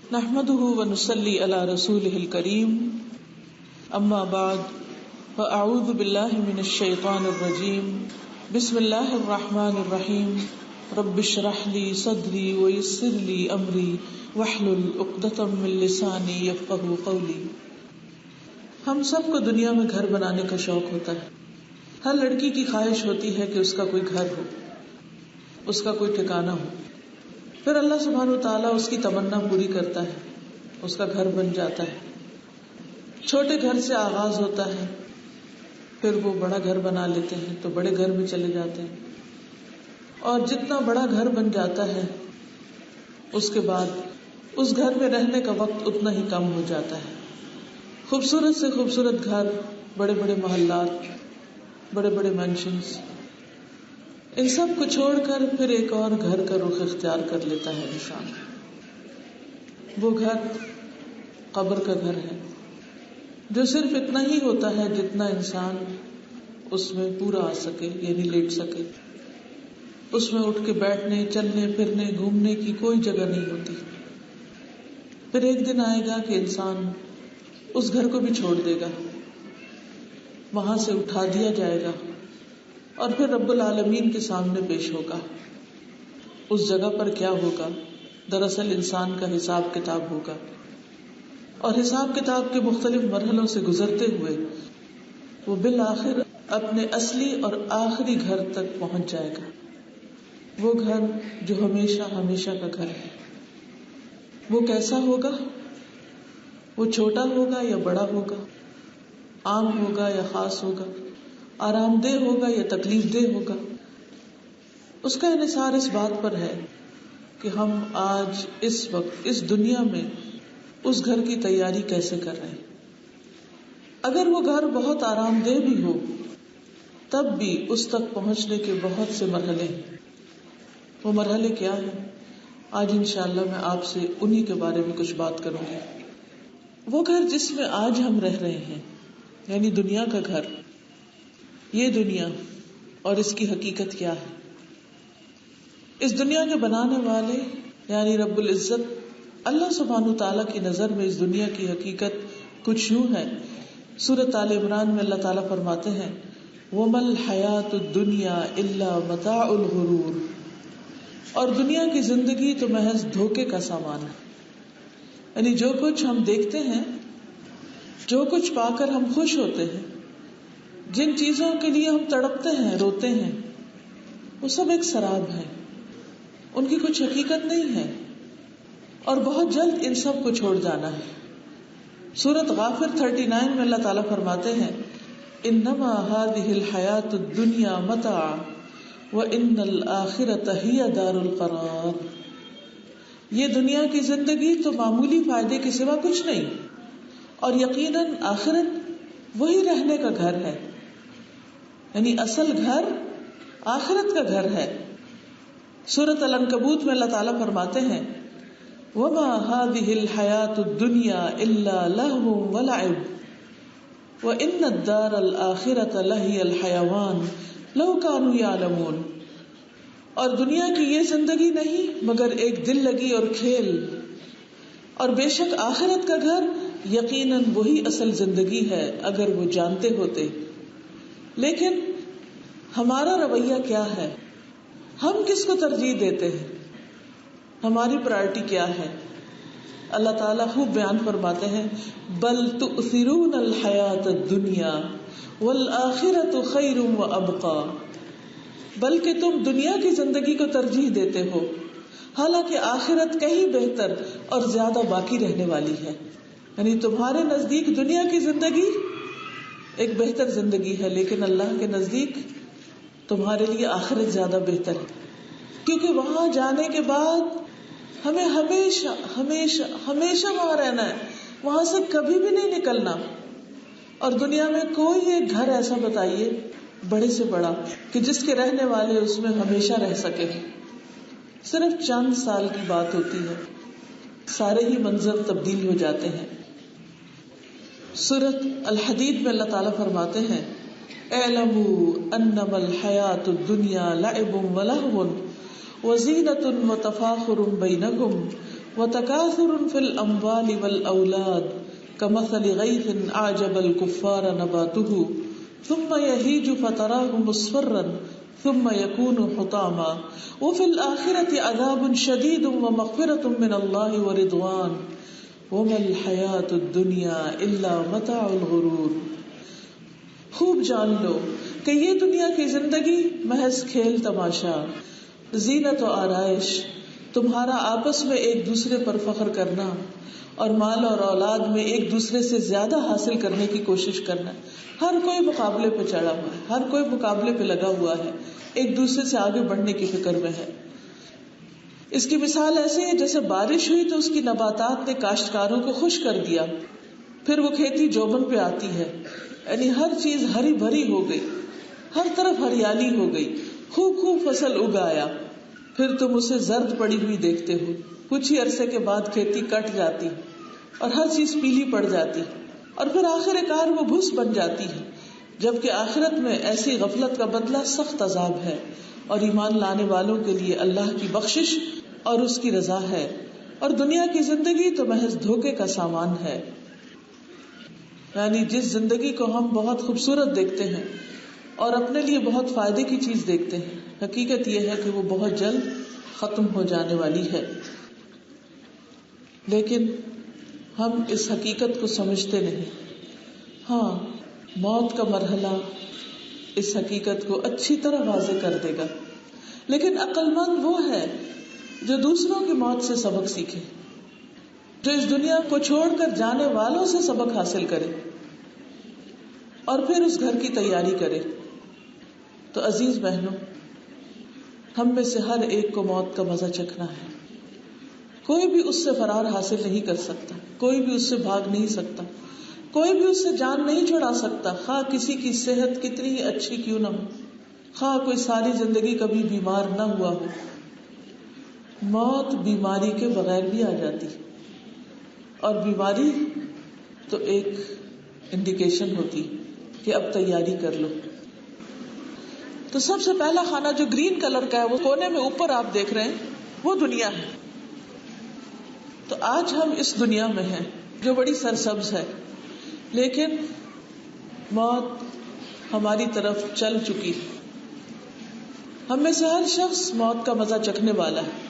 نحمده ونصلي على رسوله الكريم اما بعد فاعوذ بالله من الشيطان الرجيم بسم الله الرحمن الرحيم رب اشرح لي صدري ويسر لي امري واحلل عقدة من لساني يفقهوا قولي. ہم سب کو دنیا میں گھر بنانے کا شوق ہوتا ہے. ہر لڑکی کی خواہش ہوتی ہے کہ اس کا کوئی گھر ہو، اس کا کوئی ٹھکانہ ہو. پھر اللہ سبحانہ وتعالیٰ اس کی تمنا پوری کرتا ہے، اس کا گھر بن جاتا ہے. چھوٹے گھر سے آغاز ہوتا ہے، پھر وہ بڑا گھر بنا لیتے ہیں تو بڑے گھر میں چلے جاتے ہیں، اور جتنا بڑا گھر بن جاتا ہے اس کے بعد اس گھر میں رہنے کا وقت اتنا ہی کم ہو جاتا ہے. خوبصورت سے خوبصورت گھر، بڑے بڑے محلات، بڑے بڑے مینشنز، ان سب کو چھوڑ کر پھر ایک اور گھر کا رخ اختیار کر لیتا ہے انسان. وہ گھر قبر کا گھر ہے، جو صرف اتنا ہی ہوتا ہے جتنا انسان اس میں پورا آ سکے، یعنی لیٹ سکے. اس میں اٹھ کے بیٹھنے، چلنے پھرنے، گھومنے کی کوئی جگہ نہیں ہوتی. پھر ایک دن آئے گا کہ انسان اس گھر کو بھی چھوڑ دے گا، وہاں سے اٹھا دیا جائے گا اور پھر رب العالمین کے سامنے پیش ہوگا. اس جگہ پر کیا ہوگا؟ دراصل انسان کا حساب کتاب ہوگا، اور حساب کتاب کے مختلف مرحلوں سے گزرتے ہوئے وہ بالآخر اپنے اصلی اور آخری گھر تک پہنچ جائے گا. وہ گھر جو ہمیشہ ہمیشہ کا گھر ہے. وہ کیسا ہوگا؟ وہ چھوٹا ہوگا یا بڑا ہوگا؟ عام ہوگا یا خاص ہوگا؟ آرام دہ ہوگا یا تکلیف دہ ہوگا؟ اس کا انحصار اس بات پر ہے کہ ہم آج اس وقت اس دنیا میں اس گھر کی تیاری کیسے کر رہے ہیں. اگر وہ گھر بہت آرام دہ بھی ہو تب بھی اس تک پہنچنے کے بہت سے مرحلے ہیں. وہ مرحلے کیا ہیں؟ آج انشاءاللہ میں آپ سے انہی کے بارے میں کچھ بات کروں گی. وہ گھر جس میں آج ہم رہ رہے ہیں، یعنی دنیا کا گھر، یہ دنیا اور اس کی حقیقت کیا ہے. اس دنیا کے بنانے والے یعنی رب العزت اللہ سبحانہ تعالیٰ کی نظر میں اس دنیا کی حقیقت کچھ یوں ہے. سورۃ آل عمران میں اللہ تعالیٰ فرماتے ہیں وَمَا الْحَيَاةُ الدُّنْيَا إِلَّا مَتَاعُ الْغُرُورِ، اور دنیا کی زندگی تو محض دھوکے کا سامان ہے. یعنی جو کچھ ہم دیکھتے ہیں، جو کچھ پا کر ہم خوش ہوتے ہیں، جن چیزوں کے لیے ہم تڑپتے ہیں، روتے ہیں، وہ سب ایک سراب ہے. ان کی کچھ حقیقت نہیں ہے اور بہت جلد ان سب کو چھوڑ جانا ہے. سورۃ غافر 39 میں اللہ تعالیٰ فرماتے ہیں انما هذه الحیاۃ الدنیا متاع وان الآخرۃ ہی دار القرار. یہ دنیا کی زندگی تو معمولی فائدے کے سوا کچھ نہیں، اور یقیناً آخرت وہی رہنے کا گھر ہے. یعنی اصل گھر آخرت کا گھر ہے. سورۃ العنکبوت میں اللہ تعالیٰ فرماتے ہیں وَمَا هَذِهِ الْحَيَاةُ الدُّنْيَا إِلَّا لَهْوٌ وَلَعِبٌ وَإِنَّ الدَّارَ الْآخِرَةَ لَهِيَ الْحَيَوَانُ لَوْ كَانُوا يَعْلَمُونَ. اور دنیا کی یہ زندگی نہیں مگر ایک دل لگی اور کھیل، اور بے شک آخرت کا گھر یقیناً وہی اصل زندگی ہے اگر وہ جانتے ہوتے. لیکن ہمارا رویہ کیا ہے؟ ہم کس کو ترجیح دیتے ہیں؟ ہماری پرائرٹی کیا ہے؟ اللہ تعالیٰ خوب بیان فرماتے ہیں بل تؤثرون الحیاۃ الدنیا والآخرۃ خیر وابقی. بلکہ تم دنیا کی زندگی کو ترجیح دیتے ہو، حالانکہ آخرت کہیں بہتر اور زیادہ باقی رہنے والی ہے. یعنی تمہارے نزدیک دنیا کی زندگی ایک بہتر زندگی ہے، لیکن اللہ کے نزدیک تمہارے لیے آخرت زیادہ بہتر ہے. کیونکہ وہاں جانے کے بعد ہمیں ہمیشہ ہمیشہ ہمیشہ وہاں رہنا ہے، وہاں سے کبھی بھی نہیں نکلنا. اور دنیا میں کوئی ایک گھر ایسا بتائیے بڑے سے بڑا کہ جس کے رہنے والے اس میں ہمیشہ رہ سکے. صرف چند سال کی بات ہوتی ہے، سارے ہی منظر تبدیل ہو جاتے ہیں. سورۃ الحدید میں اللہ تعالیٰ فرماتے ہیں اعلموا انما الحیاۃ الدنیا لعب ولہو وزینۃ وتفاخر بینکم وتكاثر في الأموال والأولاد كمثل غيث أعجب الكفار نباته ثم يهيج فتراه مصفرا ثم يكون حطاما وفي الآخرة عذاب شديد ومغفرة من الله ورضوان وما الحياة الدنيا إلا متاع الغرور. خوب جان لو کہ یہ دنیا کی زندگی محض کھیل تماشا، زینت و آرائش، تمہارا آپس میں ایک دوسرے پر فخر کرنا اور مال اور اولاد میں ایک دوسرے سے زیادہ حاصل کرنے کی کوشش کرنا. ہر کوئی مقابلے پہ چڑھا ہوا ہے، ہر کوئی مقابلے پہ لگا ہوا ہے، ایک دوسرے سے آگے بڑھنے کی فکر میں ہے. اس کی مثال ایسے ہے جیسے بارش ہوئی تو اس کی نباتات نے کاشتکاروں کو خوش کر دیا، پھر وہ کھیتی جوبن پہ آتی ہے، یعنی ہر چیز ہری بھری ہو گئی، ہر طرف ہریالی ہو گئی، خوب خوب فصل اگایا، پھر تم اسے زرد پڑی ہوئی دیکھتے ہو. کچھ ہی عرصے کے بعد کھیتی کٹ جاتی اور ہر چیز پیلی پڑ جاتی اور پھر آخر کار وہ بھس بن جاتی ہے. جبکہ آخرت میں ایسی غفلت کا بدلہ سخت عذاب ہے اور ایمان لانے والوں کے لیے اللہ کی بخشش اور اس کی رضا ہے، اور دنیا کی زندگی تو محض دھوکے کا سامان ہے. یعنی جس زندگی کو ہم بہت خوبصورت دیکھتے ہیں اور اپنے لیے بہت فائدے کی چیز دیکھتے ہیں، حقیقت یہ ہے کہ وہ بہت جلد ختم ہو جانے والی ہے. لیکن ہم اس حقیقت کو سمجھتے نہیں. ہاں، موت کا مرحلہ اس حقیقت کو اچھی طرح واضح کر دے گا، لیکن عقل مند وہ ہے جو دوسروں کی موت سے سبق سیکھے، جو اس دنیا کو چھوڑ کر جانے والوں سے سبق حاصل کرے اور پھر اس گھر کی تیاری کرے. تو عزیز بہنوں، ہم میں سے ہر ایک کو موت کا مزہ چکھنا ہے. کوئی بھی اس سے فرار حاصل نہیں کر سکتا، کوئی بھی اس سے بھاگ نہیں سکتا، کوئی بھی اس سے جان نہیں چھڑا سکتا، خواہ کسی کی صحت کتنی ہی اچھی کیوں نہ ہو، خواہ کوئی ساری زندگی کبھی بیمار نہ ہوا ہو. موت بیماری کے بغیر بھی آ جاتی، اور بیماری تو ایک انڈیکیشن ہوتی کہ اب تیاری کر لو. تو سب سے پہلا خانہ جو گرین کلر کا ہے، وہ کونے میں اوپر آپ دیکھ رہے ہیں، وہ دنیا ہے. تو آج ہم اس دنیا میں ہیں جو بڑی سرسبز ہے، لیکن موت ہماری طرف چل چکی. ہم میں سے ہر شخص موت کا مزہ چکھنے والا ہے.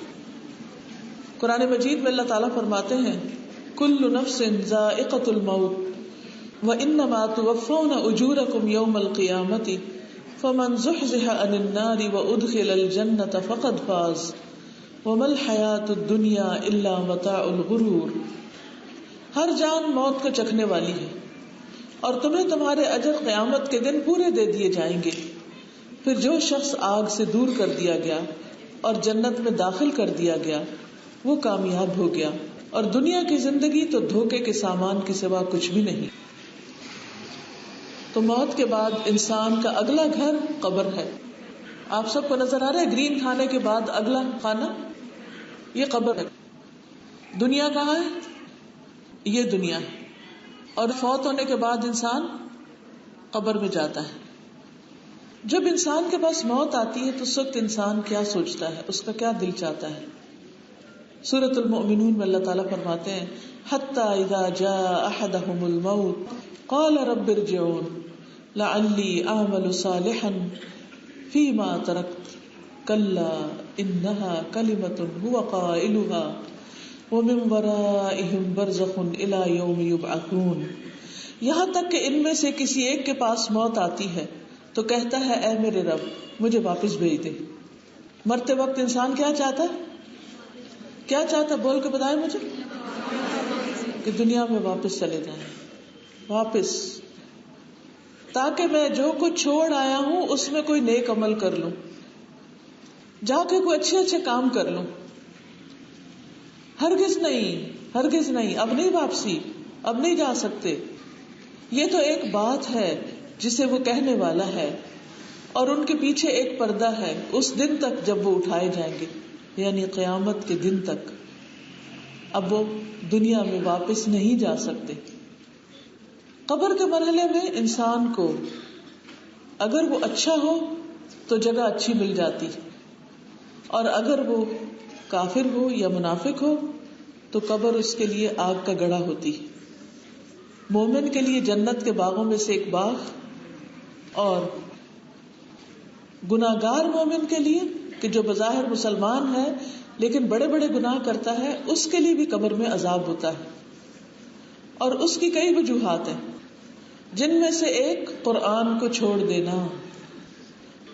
قرآن مجید میں اللہ تعالیٰ فرماتے ہیں کل نفس ذائقۃ الموت وانما توفون اجورکم یوم القیامۃ فمن زحزح عن النار وادخل الجنۃ فقد فاز وما الحیاۃ الدنیا الا متاع الغرور. ہر جان موت کو چکھنے والی ہے اور تمہیں تمہارے اجر قیامت کے دن پورے دے دیے جائیں گے. پھر جو شخص آگ سے دور کر دیا گیا اور جنت میں داخل کر دیا گیا وہ کامیاب ہو گیا، اور دنیا کی زندگی تو دھوکے کے سامان کے سوا کچھ بھی نہیں. تو موت کے بعد انسان کا اگلا گھر قبر ہے. آپ سب کو نظر آ رہا ہے گرین کھانے کے بعد اگلا کھانا یہ قبر ہے. دنیا کہاں ہے؟ یہ دنیا ہے. اور فوت ہونے کے بعد انسان قبر میں جاتا ہے. جب انسان کے پاس موت آتی ہے تو اس وقت انسان کیا سوچتا ہے، اس کا کیا دل چاہتا ہے؟ سورۃ المؤمنون میں اللہ تعالیٰ فرماتے ہیں حتی اذا جاء احدهم الموت قال رب ارجعون لعلی اعمل صالحا فیما ترکت کلا انها کلمۃ هو قائلها ومن ورائهم برزخ الى یوم یبعثون. یہاں تک کہ ان میں سے کسی ایک کے پاس موت آتی ہے تو کہتا ہے اے میرے رب مجھے واپس بھیج دے. مرتے وقت انسان کیا چاہتا ہے؟ کیا چاہتا ہے؟ بول کے بتائیں مجھے. کہ دنیا میں واپس چلے جائیں، واپس، تاکہ میں جو کچھ چھوڑ آیا ہوں اس میں کوئی نیک عمل کر لوں، جا کے کوئی اچھے اچھے کام کر لوں. ہرگز نہیں، ہرگز نہیں، اب نہیں واپسی، اب نہیں جا سکتے. یہ تو ایک بات ہے جسے وہ کہنے والا ہے، اور ان کے پیچھے ایک پردہ ہے اس دن تک جب وہ اٹھائے جائیں گے، یعنی قیامت کے دن تک. اب وہ دنیا میں واپس نہیں جا سکتے. قبر کے مرحلے میں انسان کو اگر وہ اچھا ہو تو جگہ اچھی مل جاتی، اور اگر وہ کافر ہو یا منافق ہو تو قبر اس کے لیے آگ کا گڑھا ہوتی ہے. مومن کے لیے جنت کے باغوں میں سے ایک باغ، اور گناہگار مومن کے لیے کہ جو بظاہر مسلمان ہے لیکن بڑے بڑے گناہ کرتا ہے، اس کے لیے بھی قبر میں عذاب ہوتا ہے. اور اس کی کئی وجوہات ہیں، جن میں سے ایک قرآن کو چھوڑ دینا.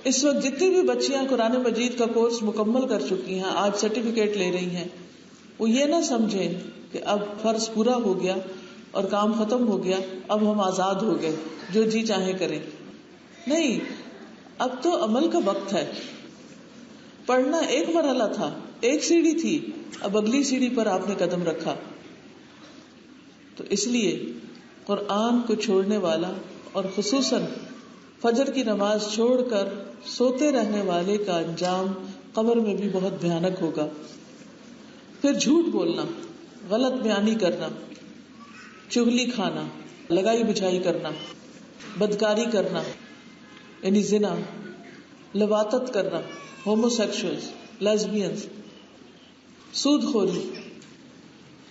اس وقت جتنی بھی بچیاں قرآن مجید کا کورس مکمل کر چکی ہیں، آج سرٹیفکیٹ لے رہی ہیں، وہ یہ نہ سمجھیں کہ اب فرض پورا ہو گیا اور کام ختم ہو گیا، اب ہم آزاد ہو گئے، جو جی چاہے کریں. نہیں، اب تو عمل کا وقت ہے. پڑھنا ایک مرحلہ تھا، ایک سیڑھی تھی، اب اگلی سیڑھی پر آپ نے قدم رکھا. تو اس لیے قرآن کو چھوڑنے والا، اور خصوصاً فجر کی نماز چھوڑ کر سوتے رہنے والے کا انجام قبر میں بھی بہت بھیانک ہوگا. پھر جھوٹ بولنا، غلط بیانی کرنا، چغلی کھانا، لگائی بجھائی کرنا، بدکاری کرنا یعنی زنا، لواطت کرنا، ہومو سیکشولز، لیزبینز، سود خوری،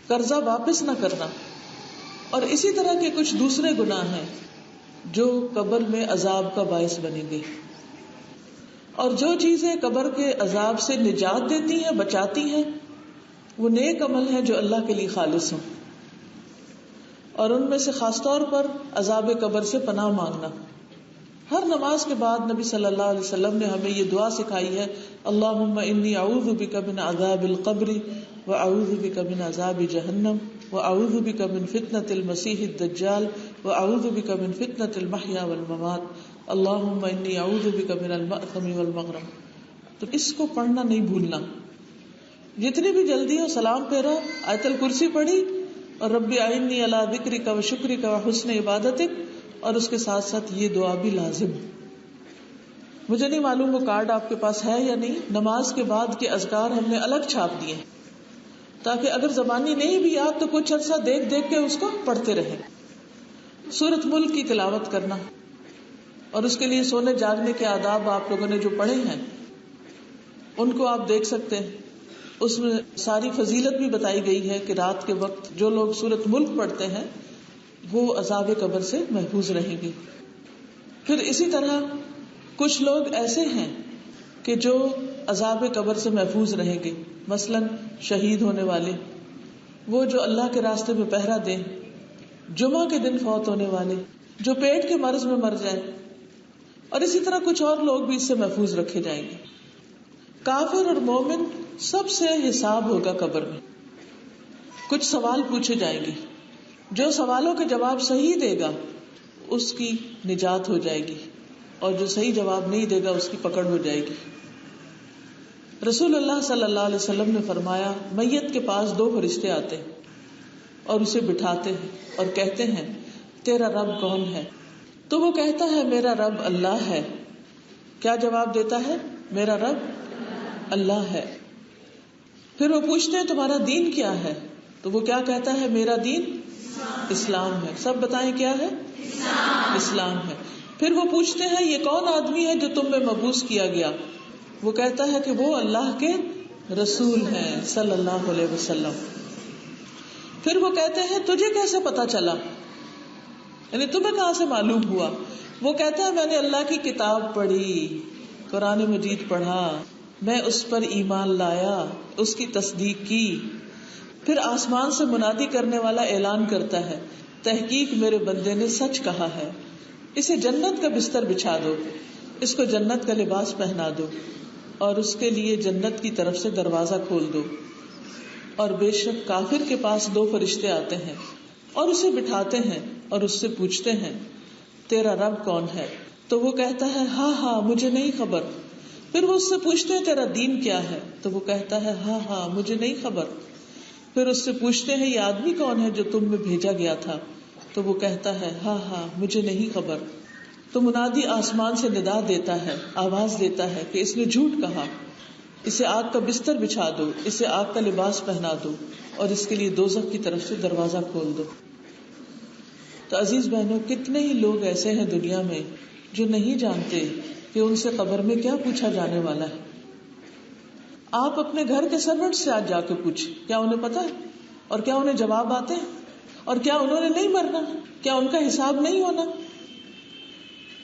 قرضہ واپس نہ کرنا، اور اسی طرح کے کچھ دوسرے گناہ ہیں جو قبر میں عذاب کا باعث بنیں گے. اور جو چیزیں قبر کے عذاب سے نجات دیتی ہیں، بچاتی ہیں، وہ نیک عمل ہیں جو اللہ کے لیے خالص ہوں. اور ان میں سے خاص طور پر عذاب قبر سے پناہ مانگنا. ہر نماز کے بعد نبی صلی اللہ علیہ وسلم نے ہمیں یہ دعا سکھائی ہے، اللہم انی اعوذ بک من عذاب القبر واعوذ بک من عذاب جہنم واعوذ بک من فتنة المسیح الدجال واعوذ بک من فتنة المحیا والممات اللہم انی اعوذ بک من المأثم والمغرم. تو اس کو پڑھنا نہیں بھولنا. جتنی بھی جلدی ہو سلام پھیرا، آیت الکرسی پڑھی، اور رب اعنی علی ذکرک و شکرک و حسن عبادتک، اور اس کے ساتھ ساتھ یہ دعا بھی لازم. مجھے نہیں معلوم وہ کارڈ آپ کے پاس ہے یا نہیں. نماز کے بعد کے اذکار ہم نے الگ چھاپ دیے تاکہ اگر زبانی نہیں بھی یاد تو کچھ عرصہ دیکھ دیکھ کے اس کو پڑھتے رہیں. سورۃ ملک کی تلاوت کرنا، اور اس کے لیے سونے جاگنے کے آداب آپ لوگوں نے جو پڑھے ہیں ان کو آپ دیکھ سکتے ہیں. اس میں ساری فضیلت بھی بتائی گئی ہے کہ رات کے وقت جو لوگ سورۃ ملک پڑھتے ہیں وہ عذاب قبر سے محفوظ رہیں گے. پھر اسی طرح کچھ لوگ ایسے ہیں کہ جو عذاب قبر سے محفوظ رہیں گے، مثلاً شہید ہونے والے، وہ جو اللہ کے راستے میں پہرا دیں، جمعہ کے دن فوت ہونے والے، جو پیٹ کے مرض میں مر جائے، اور اسی طرح کچھ اور لوگ بھی اس سے محفوظ رکھے جائیں گے. کافر اور مومن سب سے حساب ہوگا قبر میں. کچھ سوال پوچھے جائیں گے، جو سوالوں کے جواب صحیح دے گا اس کی نجات ہو جائے گی، اور جو صحیح جواب نہیں دے گا اس کی پکڑ ہو جائے گی. رسول اللہ صلی اللہ علیہ وسلم نے فرمایا، میت کے پاس 2 فرشتے آتے ہیں اور اسے بٹھاتے ہیں اور کہتے ہیں تیرا رب کون ہے؟ تو وہ کہتا ہے میرا رب اللہ ہے. کیا جواب دیتا ہے؟ میرا رب اللہ ہے. پھر وہ پوچھتے ہیں تمہارا دین کیا ہے؟ تو وہ کیا کہتا ہے؟ میرا دین اسلام ہے. سب بتائیں کیا ہے؟ اسلام ہے. پھر وہ پوچھتے ہیں یہ کون آدمی ہے جو تم میں مبعوث کیا گیا؟ وہ کہتا ہے کہ وہ اللہ کے رسول ہیں صلی اللہ علیہ وسلم. پھر وہ کہتے ہیں تجھے کیسے پتا چلا، یعنی تمہیں کہاں سے معلوم ہوا؟ وہ کہتا ہے میں نے اللہ کی کتاب پڑھی، قرآن مجید پڑھا، میں اس پر ایمان لایا، اس کی تصدیق کی. پھر آسمان سے منادی کرنے والا اعلان کرتا ہے تحقیق میرے بندے نے سچ کہا ہے، اسے جنت کا بستر بچھا دو، اس کو جنت کا لباس پہنا دو، اور اس کے لیے جنت کی طرف سے دروازہ کھول دو. اور بے شک کافر کے پاس 2 فرشتے آتے ہیں اور اسے بٹھاتے ہیں اور اس سے پوچھتے ہیں تیرا رب کون ہے؟ تو وہ کہتا ہے ہاں ہاں مجھے نہیں خبر. پھر وہ اس سے پوچھتے ہیں تیرا دین کیا ہے؟ تو وہ کہتا ہے ہاں ہاں مجھے نہیں خبر. پھر اس سے پوچھتے ہیں یہ آدمی کون ہے جو تم میں بھیجا گیا تھا؟ تو وہ کہتا ہے ہاں ہاں مجھے نہیں خبر. تو منادی آسمان سے ندا دیتا ہے، آواز دیتا ہے کہ اس نے جھوٹ کہا، اسے آگ کا بستر بچھا دو، اسے آگ کا لباس پہنا دو، اور اس کے لیے دوزخ کی طرف سے دروازہ کھول دو. تو عزیز بہنوں، کتنے ہی لوگ ایسے ہیں دنیا میں جو نہیں جانتے کہ ان سے قبر میں کیا پوچھا جانے والا ہے. آپ اپنے گھر کے سرونٹ سے آج جا کے پوچھیں، کیا انہیں پتا ہے؟ اور کیا انہیں جواب آتے ہیں؟ اور کیا انہوں نے نہیں مرنا؟ کیا ان کا حساب نہیں ہونا؟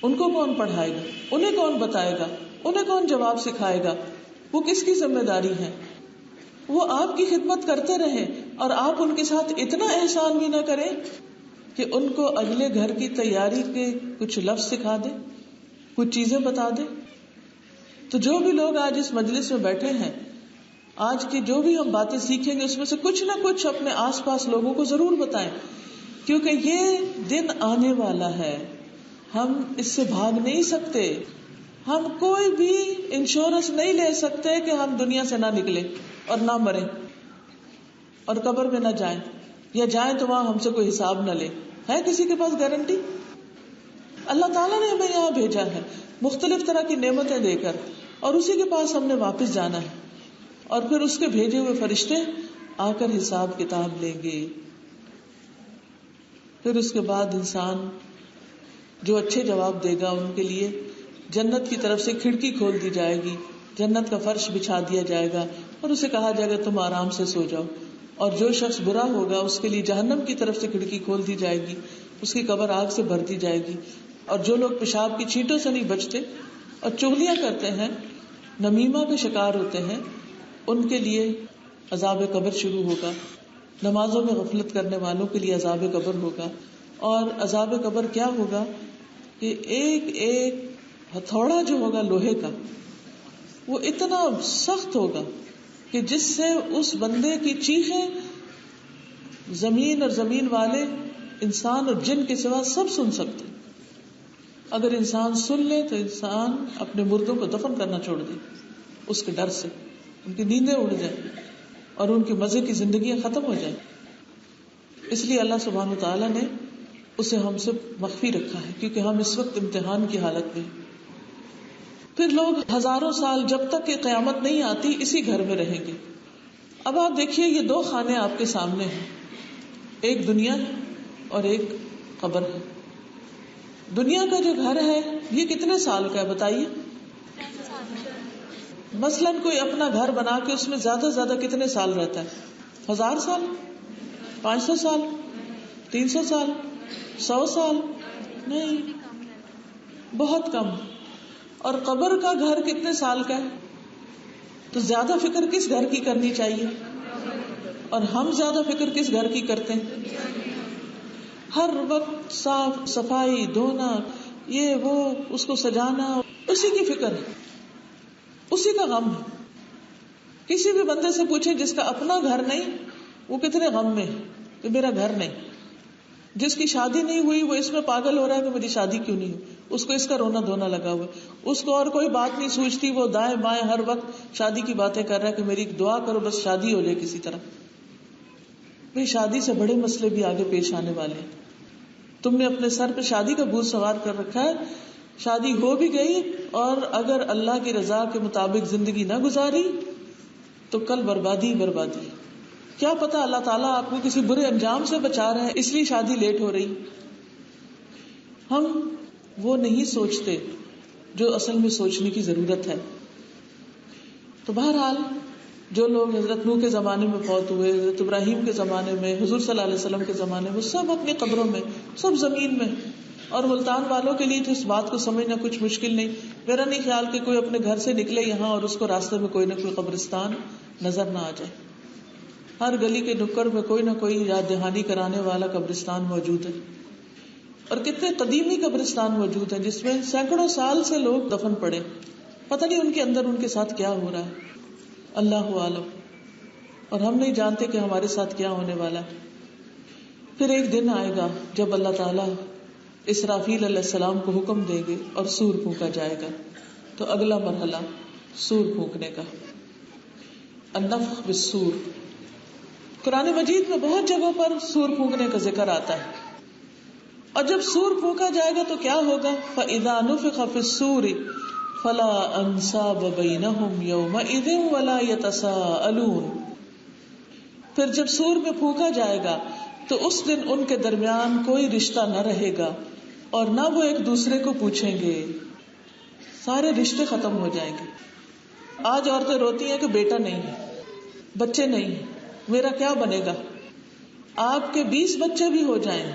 ان کو کون پڑھائے گا؟ انہیں کون بتائے گا؟ انہیں کون جواب سکھائے گا؟ وہ کس کی ذمہ داری ہے؟ وہ آپ کی خدمت کرتے رہیں اور آپ ان کے ساتھ اتنا احسان بھی نہ کریں کہ ان کو اگلے گھر کی تیاری کے کچھ لفظ سکھا دے، کچھ چیزیں بتا دے. تو جو بھی لوگ آج اس مجلس میں بیٹھے ہیں، آج کی جو بھی ہم باتیں سیکھیں گے اس میں سے کچھ نہ کچھ اپنے آس پاس لوگوں کو ضرور بتائیں، کیونکہ یہ دن آنے والا ہے. ہم اس سے بھاگ نہیں سکتے. ہم کوئی بھی انشورنس نہیں لے سکتے کہ ہم دنیا سے نہ نکلے اور نہ مریں اور قبر میں نہ جائیں، یا جائیں تو وہاں ہم سے کوئی حساب نہ لے. ہے کسی کے پاس گارنٹی؟ اللہ تعالیٰ نے ہمیں یہاں بھیجا ہے مختلف طرح کی نعمتیں دے کر، اور اسی کے پاس ہم نے واپس جانا ہے، اور پھر اس کے بھیجے ہوئے فرشتے آ کر حساب کتاب لیں گے. پھر اس کے بعد انسان جو اچھے جواب دے گا ان کے لیے جنت کی طرف سے کھڑکی کھول دی جائے گی، جنت کا فرش بچھا دیا جائے گا اور اسے کہا جائے گا تم آرام سے سو جاؤ. اور جو شخص برا ہوگا اس کے لیے جہنم کی طرف سے کھڑکی کھول دی جائے گی، اس کی قبر آگ سے بھر دی جائے گی. اور جو لوگ پیشاب کی چھینٹوں سے نہیں بچتے اور چغلیاں کرتے ہیں، نمیمہ کے شکار ہوتے ہیں، ان کے لیے عذاب قبر شروع ہوگا. نمازوں میں غفلت کرنے والوں کے لیے عذاب قبر ہوگا. اور عذاب قبر کیا ہوگا کہ ایک ایک ہتھوڑا جو ہوگا لوہے کا، وہ اتنا سخت ہوگا کہ جس سے اس بندے کی چیخیں زمین اور زمین والے انسان اور جن کے سوا سب سن سکتے. اگر انسان سن لے تو انسان اپنے مردوں کو دفن کرنا چھوڑ دے اس کے ڈر سے، ان کی نیندیں اڑ جائیں اور ان کی مزے کی زندگیاں ختم ہو جائیں. اس لیے اللہ سبحانہ وتعالیٰ نے اسے ہم سے مخفی رکھا ہے، کیونکہ ہم اس وقت امتحان کی حالت میں. پھر لوگ ہزاروں سال جب تک کہ قیامت نہیں آتی اسی گھر میں رہیں گے. اب آپ دیکھیے یہ دو خانے آپ کے سامنے ہیں، ایک دنیا ہے اور ایک قبر ہے. دنیا کا جو گھر ہے یہ کتنے سال کا ہے بتائیے؟ مثلاً کوئی اپنا گھر بنا کے اس میں زیادہ سے زیادہ کتنے سال رہتا ہے؟ 1000 سال، 500 سال، 300 سال، 100 سال؟ نہیں، بہت کم. اور قبر کا گھر کتنے سال کا ہے؟ تو زیادہ فکر کس گھر کی کرنی چاہیے؟ اور ہم زیادہ فکر کس گھر کی کرتے ہیں؟ ہر وقت صاف صفائی، دھونا، یہ وہ، اس کو سجانا، اسی کی فکر ہے، اسی کا غم ہے. کسی بھی بندے سے پوچھیں جس کا اپنا گھر نہیں وہ کتنے غم میں ہے کہ میرا گھر نہیں. جس کی شادی نہیں ہوئی وہ اس میں پاگل ہو رہا ہے کہ میری شادی کیوں نہیں ہوئی، اس کو اس کا رونا دھونا لگا ہوا ہے. اس کو اور کوئی بات نہیں سوچتی، وہ دائیں بائیں ہر وقت شادی کی باتیں کر رہا ہے کہ میری دعا کرو بس شادی ہو جائے کسی طرح. بھئی شادی سے بڑے مسئلے بھی آگے پیش آنے والے ہیں. تم نے اپنے سر پہ شادی کا بوجھ سوار کر رکھا ہے، شادی ہو بھی گئی اور اگر اللہ کی رضا کے مطابق زندگی نہ گزاری تو کل بربادی بربادی. کیا پتا اللہ تعالیٰ آپ کو کسی برے انجام سے بچا رہے ہیں اس لیے شادی لیٹ ہو رہی. ہم وہ نہیں سوچتے جو اصل میں سوچنے کی ضرورت ہے. تو بہرحال جو لوگ حضرت نوح کے زمانے میں فوت ہوئے، حضرت ابراہیم کے زمانے میں، حضور صلی اللہ علیہ وسلم کے زمانے میں، سب اپنی قبروں میں، سب زمین میں. اور ملتان والوں کے لیے تو اس بات کو سمجھنا کچھ مشکل نہیں. میرا نہیں خیال کہ کوئی اپنے گھر سے نکلے یہاں اور اس کو راستے میں کوئی نہ کوئی قبرستان نظر نہ آ جائے. ہر گلی کے نکڑ میں کوئی نہ کوئی یاد دہانی کرانے والا قبرستان موجود ہے. اور کتنے قدیمی قبرستان موجود ہیں جس میں سینکڑوں سال سے لوگ دفن پڑے. پتہ نہیں ان کے اندر ان کے ساتھ کیا ہو رہا ہے، اللہ عالم. اور ہم نہیں جانتے کہ ہمارے ساتھ کیا ہونے والا ہے. پھر ایک دن آئے گا جب اللہ تعالیٰ اسرافیل علیہ السلام کو حکم دیں گے اور سور پھونکا جائے گا. تو اگلا مرحلہ سور پھونکنے کا، النفخ بالسور. قرآن مجید میں بہت جگہوں پر سور پھونکنے کا ذکر آتا ہے. اور جب سور پھونکا جائے گا تو کیا ہوگا؟ فَإِذَا نُفِخَ فِي الصُّورِ فَلَا أَنْسَابَ بَيْنَهُمْ يَوْمَئِذٍ وَلَا يَتَسَاءَلُونَ. پھر جب سور میں پھونکا جائے گا تو اس دن ان کے درمیان کوئی رشتہ نہ رہے گا اور نہ وہ ایک دوسرے کو پوچھیں گے. سارے رشتے ختم ہو جائیں گے. آج عورتیں روتی ہیں کہ بیٹا نہیں ہے، بچے نہیں ہیں، میرا کیا بنے گا. آپ کے 20 بچے بھی ہو جائیں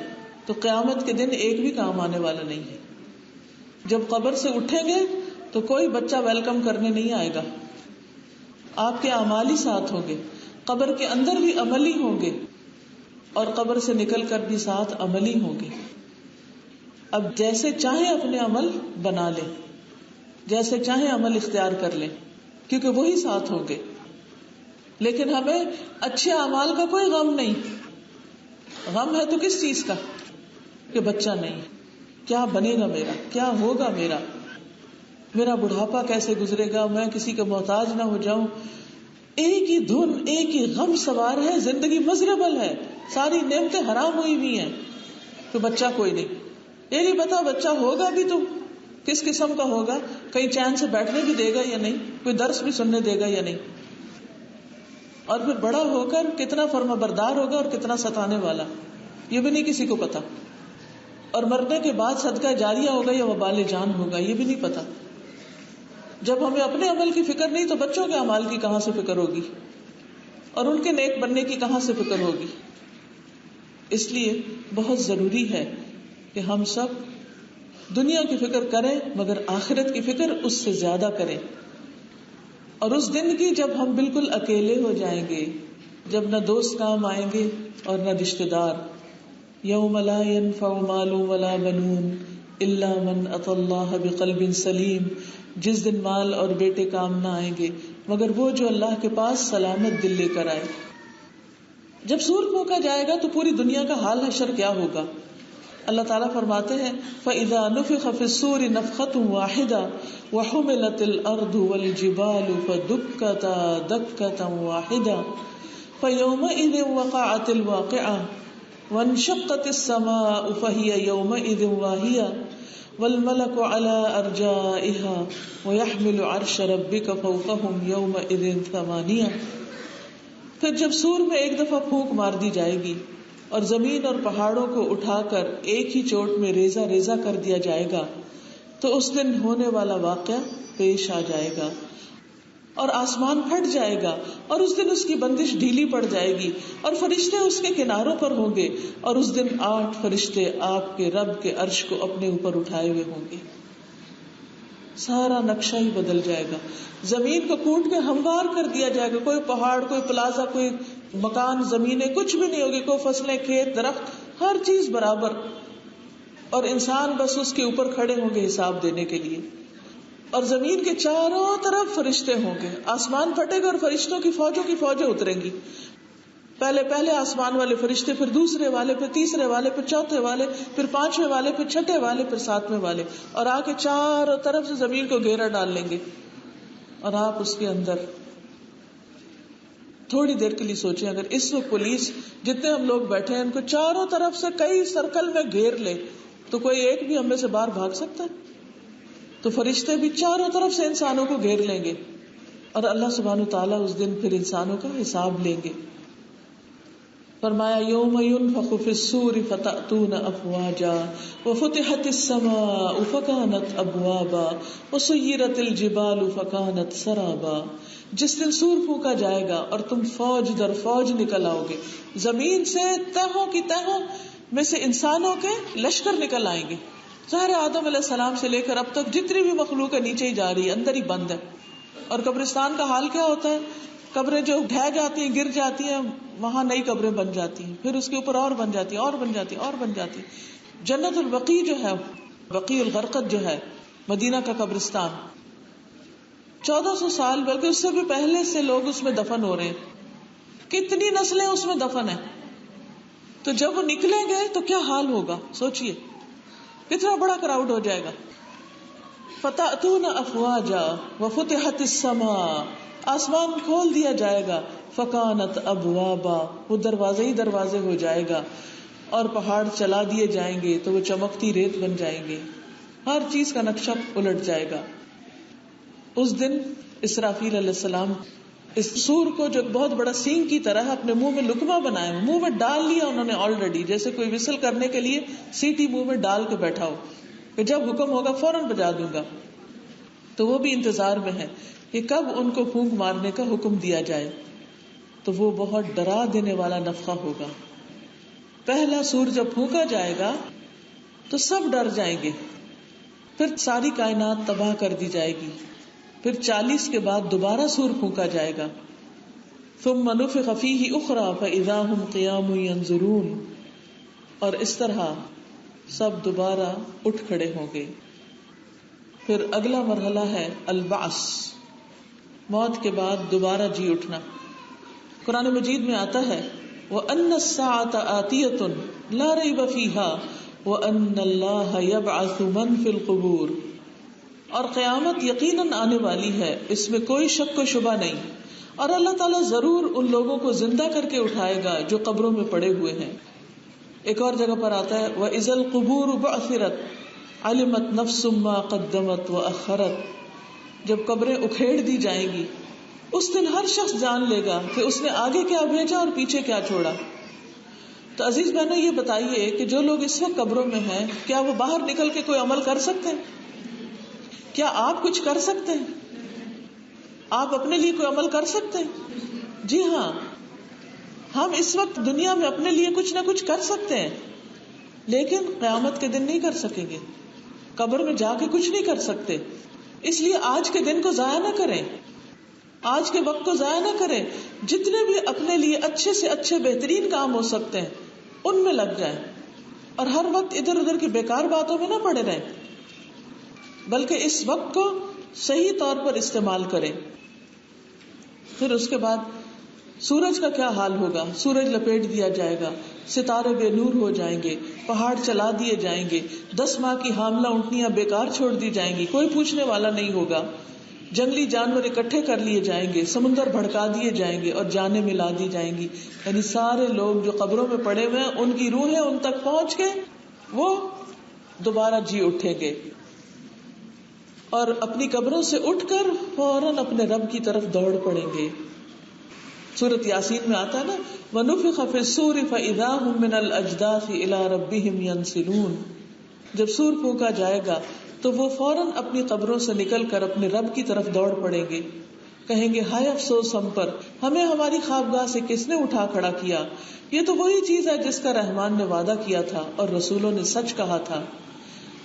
تو قیامت کے دن ایک بھی کام آنے والا نہیں ہے. جب قبر سے اٹھیں گے تو کوئی بچہ ویلکم کرنے نہیں آئے گا. آپ کے اعمال ہی ساتھ ہوں گے, قبر کے اندر بھی عمل ہی ہوں گے اور قبر سے نکل کر بھی ساتھ عمل ہی ہوں گے. اب جیسے چاہیں اپنے عمل بنا لیں, جیسے چاہیں عمل اختیار کر لیں, کیونکہ وہی ساتھ ہوں گے. لیکن ہمیں اچھے اعمال کا کوئی غم نہیں. غم ہے تو کس چیز کا؟ کہ بچہ نہیں, کیا بنے گا میرا, کیا ہوگا میرا بڑھاپا کیسے گزرے گا, میں کسی کا محتاج نہ ہو جاؤں. ایک ہی دھن, ایک ہی غم سوار ہے, زندگی مزربل ہے, ساری نعمتیں حرام ہوئی ہوئی ہیں. تو بچہ کوئی نہیں. یہ نہیں پتا بچہ ہوگا بھی تو کس قسم کا ہوگا, کہیں چین سے بیٹھنے بھی دے گا یا نہیں, کوئی درس بھی سننے دے گا یا نہیں, اور پھر بڑا ہو کر کتنا فرما بردار ہوگا اور کتنا ستانے والا, یہ بھی نہیں کسی کو پتا. اور مرنے کے بعد صدقہ جاریہ ہوگا یا وبال جان ہوگا, یہ بھی نہیں پتا. جب ہمیں اپنے عمل کی فکر نہیں تو بچوں کے اعمال کی کہاں سے فکر ہوگی, اور ان کے نیک بننے کی کہاں سے فکر ہوگی. اس لیے بہت ضروری ہے کہ ہم سب دنیا کی فکر کریں مگر آخرت کی فکر اس سے زیادہ کریں. اور اس دن کی جب ہم بالکل اکیلے ہو جائیں گے, جب نہ دوست کام آئیں گے اور نہ رشتے دار. یوم لا ينفع مال ولا بنون الا من اتى اللہ بقلب سلیم, جس دن مال اور بیٹے کام نہ آئیں گے مگر وہ جو اللہ کے پاس سلامت دل لے کر آئے. جب سور پھونکا جائے گا تو پوری دنیا کا حال حشر کیا ہوگا. اللہ تعالیٰ فرماتے ہیں فَإِذَا نُفِخَ فِي الصُّورِ نَفْخَةٌ وَاحِدَةٌ وَحُمِلَتِ الْأَرْضُ وَالْجِبَالُ فَدُكَّتَا دَكَّةً وَاحِدَةً فَيَوْمَئِذٍ وَقَعَتِ الْوَاقِعَةُ وَانشَقَّتِ السَّمَاءُ فَهِيَ يَوْمَئِذٍ وَاهِيَةٌ وَالْمَلَكُ عَلَى أَرْجَائِهَا وَيَحْمِلُ عَرْشَ رَبِّكَ فَوْقَهُمْ يَوْمَئِذٍ ثَمَانِيَةٌ. پھر جب سور میں ایک دفعہ پھونک مار دی جائے گی اور زمین اور پہاڑوں کو اٹھا کر ایک ہی چوٹ میں ریزہ ریزہ کر دیا جائے گا تو اس دن ہونے والا واقعہ پیش آ جائے گا اور آسمان پھٹ جائے گا اور اس دن اس کی بندش ڈھیلی پڑ جائے گی اور فرشتے اس کے کناروں پر ہوں گے اور اس دن 8 فرشتے آپ کے رب کے عرش کو اپنے اوپر اٹھائے ہوئے ہوں گے. سارا نقشہ ہی بدل جائے گا, زمین کو کوٹ کے ہموار کر دیا جائے گا, کوئی پہاڑ, کوئی پلازا, کوئی مکان, زمینیں کچھ بھی نہیں ہوگی, کوئی فصلیں, کھیت, درخت, ہر چیز برابر, اور انسان بس اس کے اوپر کھڑے ہوں گے حساب دینے کے لیے. اور زمین کے چاروں طرف فرشتے ہوں گے, آسمان پھٹے گا اور فرشتوں کی فوجیں اتریں گی. پہلے آسمان والے فرشتے, پھر دوسرے والے, پھر تیسرے والے, پھر چوتھے والے, پھر 5ویں والے, پھر 6ٹھے والے, پھر 7ویں والے, اور آ کے چاروں طرف سے زمین کو گھیرا ڈال لیں گے. اور آپ اس کے اندر تھوڑی دیر کے لیے سوچیں, اگر اس وقت پولیس جتنے ہم لوگ بیٹھے ہیں ان کو چاروں طرف سے کئی سرکل میں گھیر لے تو کوئی ایک بھی ہم میں سے باہر بھاگ سکتا ہے؟ تو فرشتے بھی چاروں طرف سے انسانوں کو گھیر لیں گے اور اللہ سبحانہ تعالیٰ اس دن پھر انسانوں کا حساب لیں گے. فرمایا یوم ينفخ في الصور فتأتون افواجا وفتحت السماء فكانت ابوابا وسيرت الجبال فكانت سرابا. جس دن سور پھونکا جائے گا اور تم فوج در فوج نکل آؤ گے, زمین سے تہوں کی تہوں میں سے انسانوں کے لشکر نکل آئیں گے. ظاہر آدم علیہ السلام سے لے کر اب تک جتنی بھی مخلوق ہے نیچے ہی جا رہی ہے, اندر ہی بند ہے. اور قبرستان کا حال کیا ہوتا ہے, قبریں جو ڈھہ جاتی ہیں, گر جاتی ہیں, وہاں نئی قبریں بن جاتی ہیں, پھر اس کے اوپر اور بن جاتی ہیں, اور بن جاتی ہیں, اور بن جاتی ہیں. جنت البقیع جو ہے, بقیع الغرقد جو ہے مدینہ کا قبرستان, 1400 سال بلکہ اس سے بھی پہلے سے لوگ اس میں دفن ہو رہے ہیں. کتنی نسلیں اس میں دفن ہیں. تو جب وہ نکلیں گے تو کیا حال ہوگا, سوچئے کتنا بڑا کراؤڈ ہو جائے گا. فتأتون افواجا وفتحت السماء, آسمان کھول دیا جائے گا, فکانت ابوابا, وہ دروازے ہی دروازے ہو جائے گا, اور پہاڑ چلا دیے جائیں گے تو وہ چمکتی ریت بن جائیں گے, ہر چیز کا نقشہ الٹ جائے گا. اس دن اسرافیل علیہ السلام اس سور کو جو بہت بڑا سینگ کی طرح اپنے منہ میں لقمہ بنایا, منہ میں ڈال لیا انہوں نے آلریڈی, جیسے کوئی وسل کرنے کے لیے سیٹی منہ میں ڈال کے بیٹھا ہو کہ جب حکم ہوگا فوراً بجا دوں گا. تو وہ بھی انتظار میں ہے کہ کب ان کو پھونک مارنے کا حکم دیا جائے. تو وہ بہت ڈرا دینے والا نفخہ ہوگا. پہلا سور جب پھونکا جائے گا تو سب ڈر جائیں گے، پھر ساری کائنات تباہ کر دی جائے گی، پھر 40 کے بعد دوبارہ سور پھونکا جائے گا، ثم نفخ فیہ اخری فاذا ہم قیام ینظرون، اور اس طرح سب دوبارہ اٹھ کھڑے ہوں گے. پھر اگلا مرحلہ ہے البعث، موت کے بعد دوبارہ جی اٹھنا. قرآن مجید میں آتا ہے وَأَنَّ السَّاعَةَ آتِيَةٌ لَا رَيْبَ فِيهَا وَأَنَّ اللَّهَ يَبْعَثُ مَن فِي الْقُبُورِ، اور قیامت یقیناً آنے والی ہے، اس میں کوئی شک و شبہ نہیں، اور اللہ تعالیٰ ضرور ان لوگوں کو زندہ کر کے اٹھائے گا جو قبروں میں پڑے ہوئے ہیں. ایک اور جگہ پر آتا ہے وَإِذَا الْقُبُورُ بُعْثِرَتْ عَلِمَتْ نَفْسٌ مَّا قَدَّمَتْ وَأَخَّرَتْ، جب قبریں اکھیڑ دی جائیں گی اس دن ہر شخص جان لے گا کہ اس نے آگے کیا بھیجا اور پیچھے کیا چھوڑا. تو عزیز بہنوں یہ بتائیے کہ جو لوگ اس وقت قبروں میں ہیں کیا وہ باہر نکل کے کوئی عمل کر سکتے ہیں؟ کیا آپ کچھ کر سکتے ہیں؟ آپ اپنے لیے کوئی عمل کر سکتے ہیں؟ جی ہاں، ہم اس وقت دنیا میں اپنے لیے کچھ نہ کچھ کر سکتے ہیں، لیکن قیامت کے دن نہیں کر سکیں گے، قبر میں جا کے کچھ نہیں کر سکتے. اس لیے آج کے دن کو ضائع نہ کریں، آج کے وقت کو ضائع نہ کریں. جتنے بھی اپنے لیے اچھے سے اچھے بہترین کام ہو سکتے ہیں ان میں لگ جائیں، اور ہر وقت ادھر ادھر کی بیکار باتوں میں نہ پڑے رہیں، بلکہ اس وقت کو صحیح طور پر استعمال کریں. پھر اس کے بعد سورج کا کیا حال ہوگا؟ سورج لپیٹ دیا جائے گا، ستارے بے نور ہو جائیں گے، پہاڑ چلا دیے جائیں گے، 10 ماہ کی حاملہ اونٹنیاں بیکار چھوڑ دی جائیں گی، کوئی پوچھنے والا نہیں ہوگا، جنگلی جانور اکٹھے کر لیے جائیں گے، سمندر بھڑکا دیے جائیں گے اور جانیں ملا دی جائیں گی. یعنی سارے لوگ جو قبروں میں پڑے ہوئے ہیں ان کی روحیں ان تک پہنچ کے وہ دوبارہ جی اٹھیں گے اور اپنی قبروں سے اٹھ کر فوراً اپنے رب کی طرف دوڑ پڑیں گے. سورۃ یاسین میں آتا ہے نا وَنُفِخَ فِي الصُّورِ فَإِذَا هُم مِّنَ الْأَجْدَاثِ إِلَىٰ رَبِّهِمْ يَنْسِلُونَ، جب سور پھونکا جائے گا تو وہ فوراً اپنی قبروں سے نکل کر اپنے رب کی طرف دوڑ پڑیں گے، کہیں گے ہائے افسوس ہم پر، ہمیں ہماری خوابگاہ سے کس نے اٹھا کھڑا کیا. یہ تو وہی چیز ہے جس کا رحمان نے وعدہ کیا تھا اور رسولوں نے سچ کہا تھا.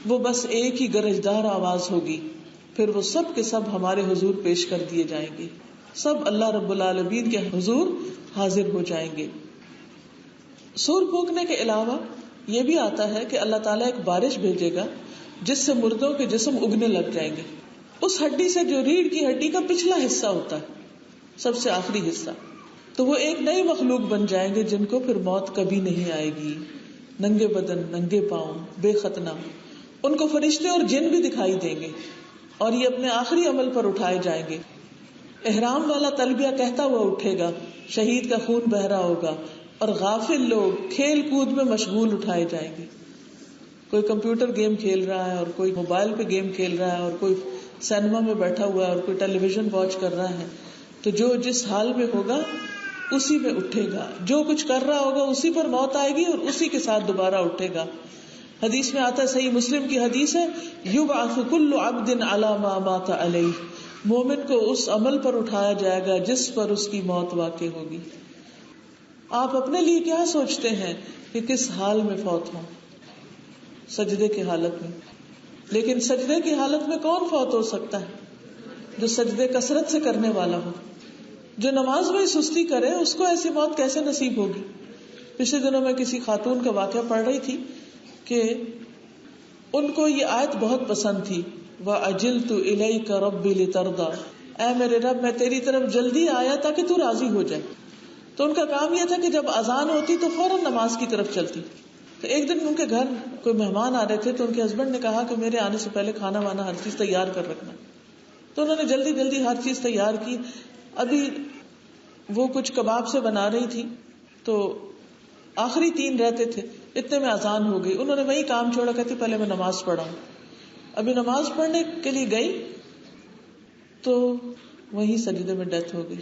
وہ بس ایک ہی گرجدار آواز ہوگی، پھر وہ سب کے سب ہمارے حضور پیش کر دیے جائیں گے، سب اللہ رب العالمین کے حضور حاضر ہو جائیں گے. سور پھونکنے کے علاوہ یہ بھی آتا ہے کہ اللہ تعالیٰ ایک بارش بھیجے گا جس سے مردوں کے جسم اگنے لگ جائیں گے. اس ہڈی سے جو ریڑھ کی ہڈی کا پچھلا حصہ ہوتا ہے، سب سے آخری حصہ، تو وہ ایک نئی مخلوق بن جائیں گے جن کو پھر موت کبھی نہیں آئے گی. ننگے بدن، ننگے پاؤں، بے ختنہ، ان کو فرشتے اور جن بھی دکھائی دیں گے اور یہ اپنے آخری عمل پر اٹھائے جائیں گے. احرام والا تلبیہ کہتا ہوا اٹھے گا، شہید کا خون بہ رہا ہوگا، اور غافل لوگ کھیل کود میں مشغول اٹھائے جائیں گے. کوئی کمپیوٹر گیم کھیل رہا ہے اور کوئی موبائل پہ گیم کھیل رہا ہے اور کوئی سینما میں بیٹھا ہوا ہے اور کوئی ٹیلی ویژن واچ کر رہا ہے. تو جو جس حال میں ہوگا اسی میں اٹھے گا، جو کچھ کر رہا ہوگا اسی پر موت آئے گی اور اسی کے ساتھ دوبارہ اٹھے گا. حدیث میں آتا ہے، صحیح مسلم کی حدیث ہے، یبعث کل عبد علی ما مات علیہ، مومن کو اس عمل پر اٹھایا جائے گا جس پر اس کی موت واقع ہوگی. آپ اپنے لیے کیا سوچتے ہیں کہ کس حال میں فوت ہوں؟ سجدے کی حالت میں. لیکن سجدے کی حالت میں کون فوت ہو سکتا ہے؟ جو سجدے کثرت سے کرنے والا ہو. جو نماز میں سستی کرے اس کو ایسی موت کیسے نصیب ہوگی؟ پچھلے دنوں میں کسی خاتون کا واقعہ پڑھ رہی تھی کہ ان کو یہ آیت بہت پسند تھی، وَأَجِلْتُ إِلَيْكَ رَبِّ لِتَرْضَىٰ، اے میرے رب میں تیری طرف جلدی آیا تاکہ تو راضی ہو جائے. تو ان کا کام یہ تھا کہ جب اذان ہوتی تو فوراً نماز کی طرف چلتی. تو ایک دن ان کے گھر کوئی مہمان آ رہے تھے تو ان کے ہسبینڈ نے کہا کہ میرے آنے سے پہلے کھانا وانا ہر چیز تیار کر رکھنا. تو انہوں نے جلدی جلدی ہر چیز تیار کی. ابھی وہ کچھ کباب سے بنا رہی تھی تو آخری 3 رہتے تھے، اتنے میں اذان ہو گئی. انہوں نے وہی کام چھوڑا، کہتی پہلے میں نماز پڑھا. ابھی نماز پڑھنے کے لیے گئی تو وہیں سجدے میں ڈیتھ ہو گئی،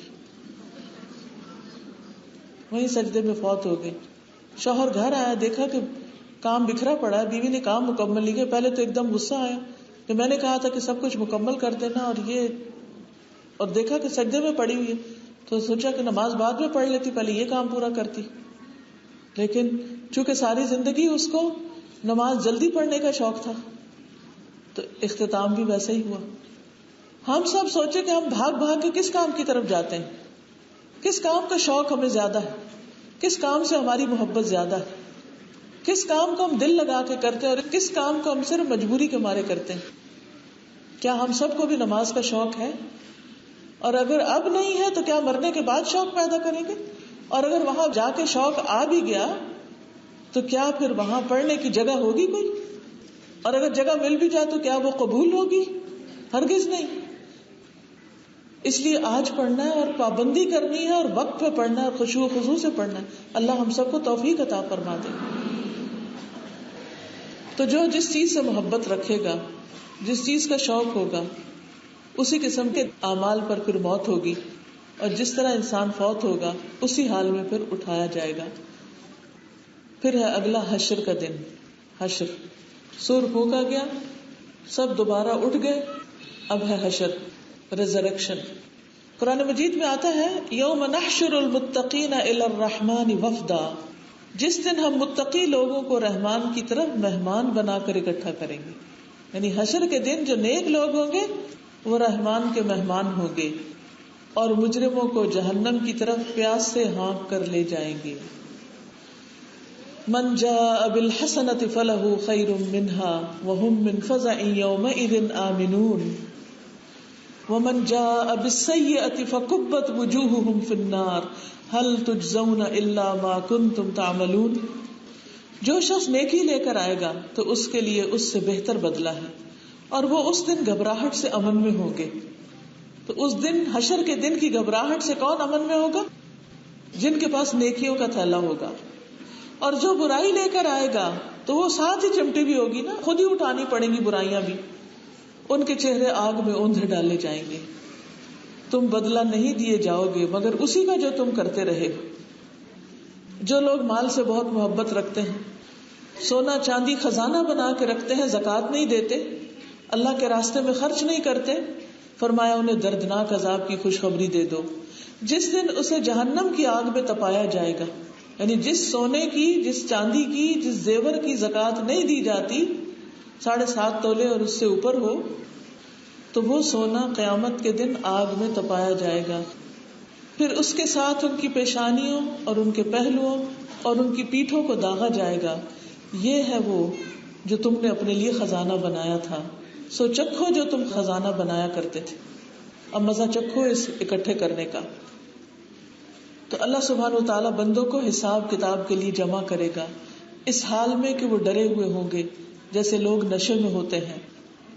وہیں سجدے میں فوت ہو گئی. شوہر گھر آیا، دیکھا کہ کام بکھرا پڑا ہے، بیوی نے کام مکمل نہیں کیا. پہلے تو ایک دم غصہ آیا کہ میں نے کہا تھا کہ سب کچھ مکمل کر دینا، اور دیکھا کہ سجدے میں پڑی ہوئی ہے. تو سوچا کہ نماز بعد میں پڑھ لیتی، پہلے یہ کام پورا کرتی. لیکن چونکہ ساری زندگی اس کو نماز جلدی پڑھنے کا شوق تھا تو اختتام بھی ویسے ہی ہوا. ہم سب سوچے کہ ہم بھاگ بھاگ کے کس کام کی طرف جاتے ہیں, کس کام کا شوق ہمیں زیادہ ہے, کس کام سے ہماری محبت زیادہ ہے, کس کام کو ہم دل لگا کے کرتے ہیں اور کس کام کو ہم صرف مجبوری کے مارے کرتے ہیں. کیا ہم سب کو بھی نماز کا شوق ہے؟ اور اگر اب نہیں ہے تو کیا مرنے کے بعد شوق پیدا کریں گے؟ اور اگر وہاں جا کے شوق آ بھی گیا تو کیا پھر وہاں پڑھنے کی جگہ ہوگی کوئی؟ اور اگر جگہ مل بھی جائے تو کیا وہ قبول ہوگی؟ ہرگز نہیں. اس لیے آج پڑھنا ہے اور پابندی کرنی ہے اور وقت پہ پڑھنا ہے اور خشوع و خضوع سے پڑھنا ہے. اللہ ہم سب کو توفیق عطا فرما دے. تو جو جس چیز سے محبت رکھے گا, جس چیز کا شوق ہوگا, اسی قسم کے اعمال پر پھر موت ہوگی, اور جس طرح انسان فوت ہوگا اسی حال میں پھر اٹھایا جائے گا. پھر ہے اگلا حشر کا دن. حشر, سور پھونکا گیا, سب دوبارہ اٹھ گئے, اب ہے حشر, ریزریکشن. قرآن مجید میں آتا ہے یوم نحشر المتقین الی الرحمن وفدا, جس دن ہم متقی لوگوں کو رحمان کی طرف مہمان بنا کر اکٹھا کریں گے. یعنی حشر کے دن جو نیک لوگ ہوں گے وہ رحمان کے مہمان ہوں گے, اور مجرموں کو جہنم کی طرف پیاس سے ہانک کر لے جائیں گے. من جاء بالحسنة فله خير منها وهم من فزع يومئذ آمنون ومن جاء بالسيئة فكبت وجوههم في النار هل تجزون إلا ما كنتم تعملون. جو شخص نیکی لے کر آئے گا تو اس کے لیے اس سے بہتر بدلہ ہے, اور وہ اس دن گھبراہٹ سے امن میں ہوں گے. تو اس دن حشر کے دن کی گھبراہٹ سے کون امن میں ہوگا؟ جن کے پاس نیکیوں کا تھیلا ہوگا. اور جو برائی لے کر آئے گا تو وہ ساتھ ہی چمٹی بھی ہوگی نا, خود ہی اٹھانی پڑیں گی برائیاں بھی. ان کے چہرے آگ میں اوندھے ڈالے جائیں گے. تم بدلہ نہیں دیے جاؤ گے مگر اسی کا جو تم کرتے رہے. جو لوگ مال سے بہت محبت رکھتے ہیں, سونا چاندی خزانہ بنا کے رکھتے ہیں, زکوٰۃ نہیں دیتے, اللہ کے راستے میں خرچ نہیں کرتے, فرمایا انہیں دردناک عذاب کی خوشخبری دے دو جس دن اسے جہنم کی آگ میں تپایا جائے گا. یعنی جس سونے کی, جس چاندی کی, جس زیور کی زکوٰۃ نہیں دی جاتی, 7.5 تولے اور اس سے اوپر ہو, تو وہ سونا قیامت کے دن آگ میں تپایا جائے گا. پھر اس کے ساتھ ان کی پیشانیوں اور ان کے پہلوؤں اور ان کی پیٹھوں کو داغا جائے گا. یہ ہے وہ جو تم نے اپنے لیے خزانہ بنایا تھا, سو چکھو جو تم خزانہ بنایا کرتے تھے. اب مزہ چکھو اس اکٹھے کرنے کا. تو اللہ سبحانہ و تعالیٰ بندوں کو حساب کتاب کے لیے جمع کرے گا اس حال میں کہ وہ ڈرے ہوئے ہوں گے جیسے لوگ نشے میں ہوتے ہیں,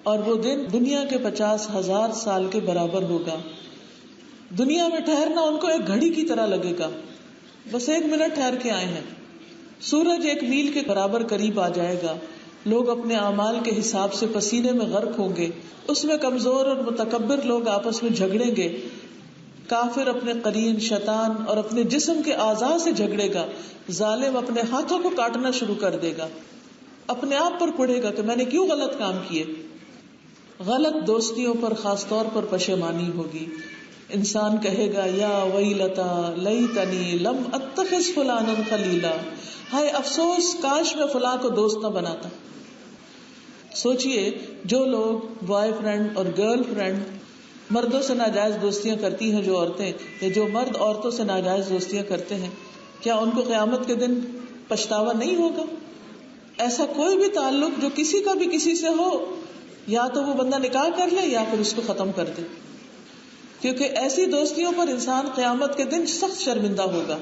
اور وہ دن دنیا کے 50,000 سال کے برابر ہوگا. دنیا میں ٹھہرنا ان کو ایک گھڑی کی طرح لگے گا, بس 1 منٹ ٹھہر کے آئے ہیں. سورج 1 میل کے برابر قریب آ جائے گا. لوگ اپنے اعمال کے حساب سے پسینے میں غرق ہوں گے. اس میں کمزور اور متکبر لوگ آپس میں جھگڑیں گے. کافر اپنے قرین شیطان اور اپنے جسم کے اعضاء سے جھگڑے گا. ظالم اپنے ہاتھوں کو کاٹنا شروع کر دے گا, اپنے آپ پر کڑے گا کہ میں نے کیوں غلط کام کیے. غلط دوستیوں پر خاص طور پر پشیمانی ہوگی. انسان کہے گا یا ویلتا لیتنی لم اتخذ فلانا خلیلا, ہائے افسوس کاش میں فلاں کو دوست نہ بناتا. سوچئے جو لوگ بوائے فرینڈ اور گرل فرینڈ مردوں سے ناجائز دوستیاں کرتی ہیں, جو عورتیں یا جو مرد عورتوں سے ناجائز دوستیاں کرتے ہیں, کیا ان کو قیامت کے دن پچھتاوا نہیں ہوگا؟ ایسا کوئی بھی تعلق جو کسی کا بھی کسی سے ہو, یا تو وہ بندہ نکاح کر لے یا پھر اس کو ختم کر دے, کیونکہ ایسی دوستیوں پر انسان قیامت کے دن سخت شرمندہ ہوگا.